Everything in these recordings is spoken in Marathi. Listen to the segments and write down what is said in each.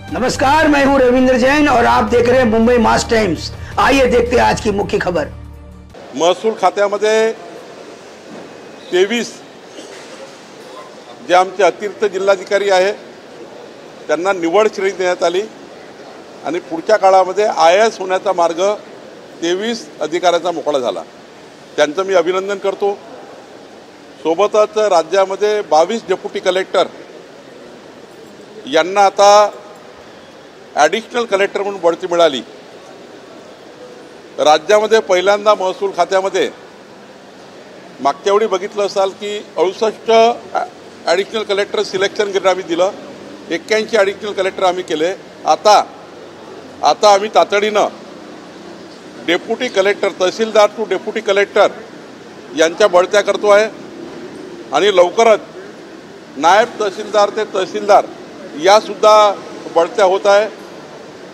नमस्कार, मैं हूं रविंद्र जैन और आप देख रहे हैं मुंबई मास टाइम्स। आइए देखते हैं आज की मुख्य खबर। महसूल खात्यामध्ये 23 जे आमचे अतिरिक्त जिल्हाधिकारी आहे त्यांना निवड श्रेणी देण्यात आली आणि पुढच्या काळामध्ये IAS होण्याचा मार्ग 23 अधिकाऱ्यांचा मोकळा झाला। त्यांचं मी अभिनंदन करतो। सोबतच राज्यामध्ये 22 डेप्युटी कलेक्टर यांना आता ॲडिशनल कलेक्टर म्हणून बढती मिळाली। राज्यामध्ये पहिल्यांदा महसूल खात्यामध्ये मागच्या वेळी बघितलं असाल की 68 ॲडिशनल कलेक्टर सिलेक्शन ग्रेड आम्ही दिलं, 81 ॲडिशनल कलेक्टर आम्ही केले। आता आम्ही तातडीनं deputy collector, tehsildar to deputy collector यांच्या बढत्या करतो आहे आणि लवकरच नायब तहसीलदार ते तहसीलदार यासुद्धा बढत्या होत आहे।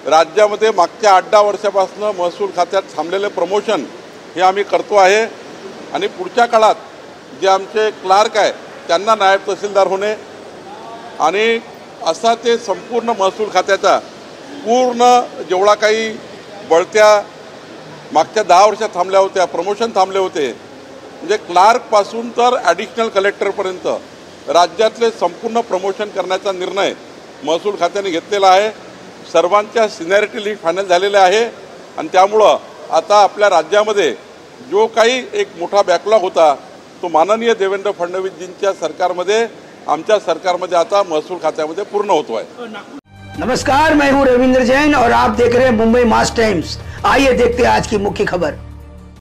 राज्यामध्ये मागच्या 8-10 वर्षापासून महसूल खात्यात थांबलेले प्रमोशन हे आम्ही करतो आहे आणि पुढच्या काळात जे आमचे क्लार्क आहे त्यांना नायब तहसीलदार होणे आणि असा ते संपूर्ण महसूल खात्याचा पूर्ण जेवढा काही बढत्या मागच्या 10 वर्षात थांबल्या होत्या, प्रमोशन थांबले होते, म्हणजे क्लार्कपासून तर ॲडिशनल कलेक्टरपर्यंत राज्यातले संपूर्ण प्रमोशन करण्याचा निर्णय महसूल खात्याने घेतलेला आहे। सर्वांच्या सिनियरिटी लिस्ट फायनल झालेले आहे आणि त्यामुळं आता आपल्या राज्यामध्ये जो काही एक मोठा बॅकलॉग होता तो माननीय देवेंद्र फडणवीसजींच्या सरकारमध्ये, आमच्या सरकारमध्ये आता महसूल खात्यामध्ये पूर्ण होतो आहे। नमस्कार, मैं हूं रविंद्र जैन और आप देख रहे हैं मुंबई मास टाइम्स। आइए देखते हैं आज की मुख्य खबर।